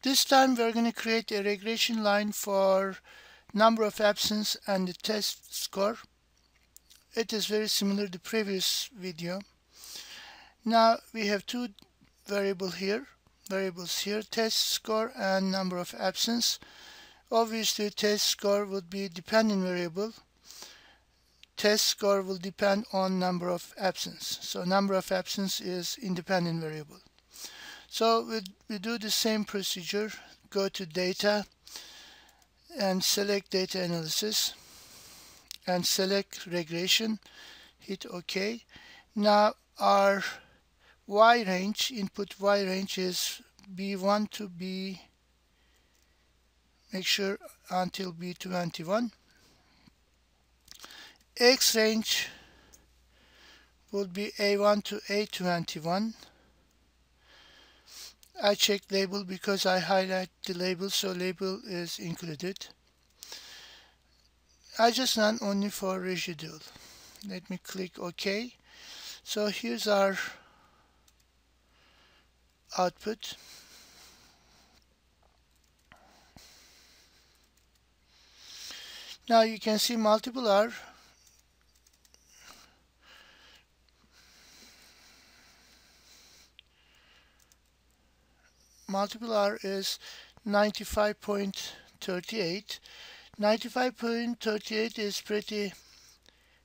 This time we're going to create a regression line for number of absence and the test score. It is very similar to the previous video. Now we have two variables here, test score and number of absence. Obviously test score would be dependent variable. Test score will depend on number of absence. So number of absence is independent variable. So we do the same procedure. Go to data and select data analysis and select regression. Hit OK. Now our Y range, input Y range is B1 to B, make sure until B21. X range would be A1 to A21. I check label because I highlight the label, so label is included. I just run only for residual. Let me click OK. So here's our output. Now you can see multiple R. Multiple R is 95.38. 95.38 is pretty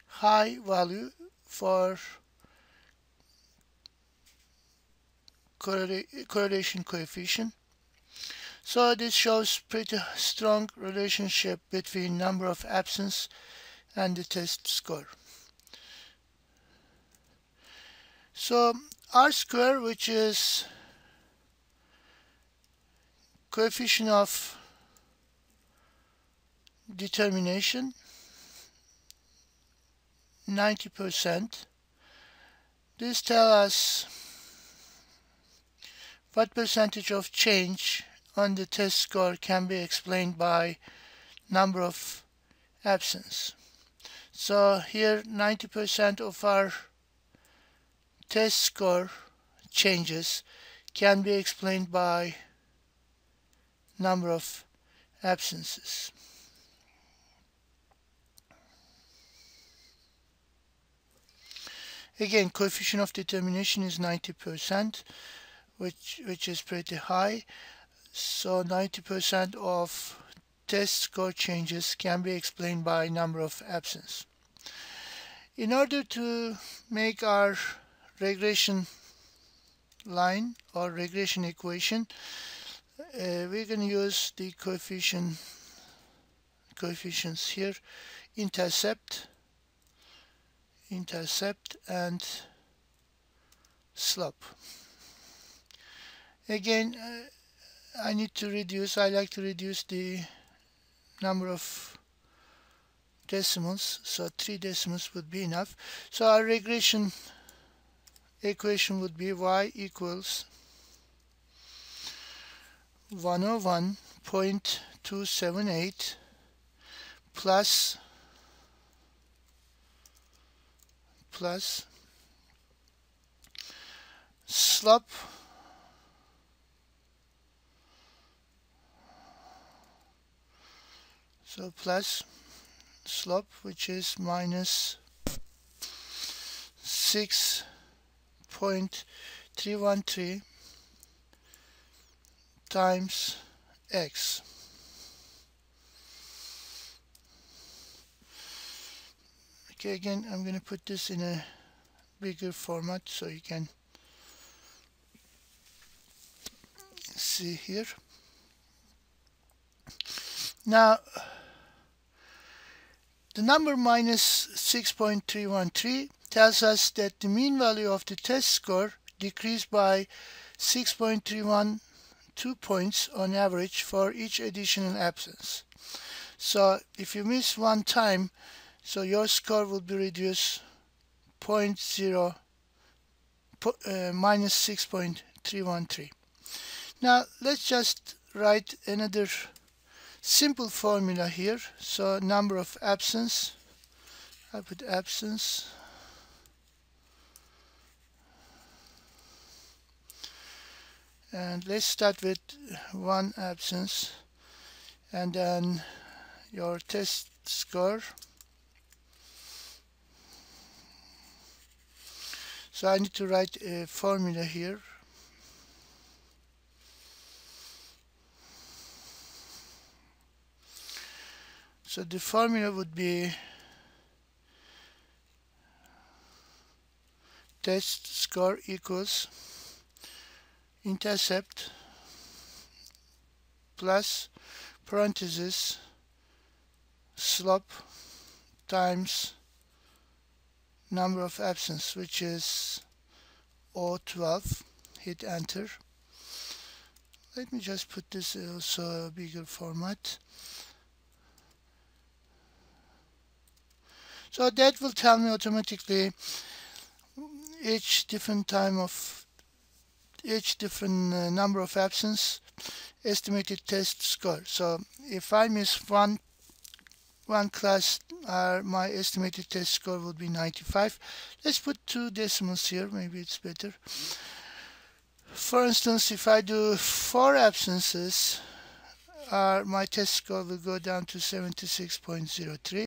high value for correlation coefficient. So this shows pretty strong relationship between number of absence and the test score. So R square, which is coefficient of determination, 90%. This tells us what percentage of change on the test score can be explained by number of absence. So here 90% of our test score changes can be explained by number of absences. Again, coefficient of determination is 90%, which is pretty high. So 90% of test score changes can be explained by number of absence. In order to make our regression line or regression equation, we're going to use the coefficients here, intercept and slope. Again, I like to reduce the number of decimals, so 3 decimals would be enough. So our regression equation would be y equals 101.278 plus slope which is minus 6.313 times x. Okay, again, I'm going to put this in a bigger format so you can see here. Now, the number minus 6.313 tells us that the mean value of the test score decreased by 6.312 points on average for each additional absence. So if you miss one time, so your score will be reduced minus 6.313. Now let's just write another simple formula here. So number of absence, I put absence, And let's start with one absence, and then your test score. So I need to write a formula here. So the formula would be test score equals intercept plus parenthesis slope times number of absence, which is O12. Hit enter. Let me just put this also a bigger format. So that will tell me automatically each different number of absence estimated test score. So if I miss one class, my estimated test score would be 95. Let's put 2 decimals here, maybe it's better. For instance, if I do 4 absences, my test score will go down to 76.03.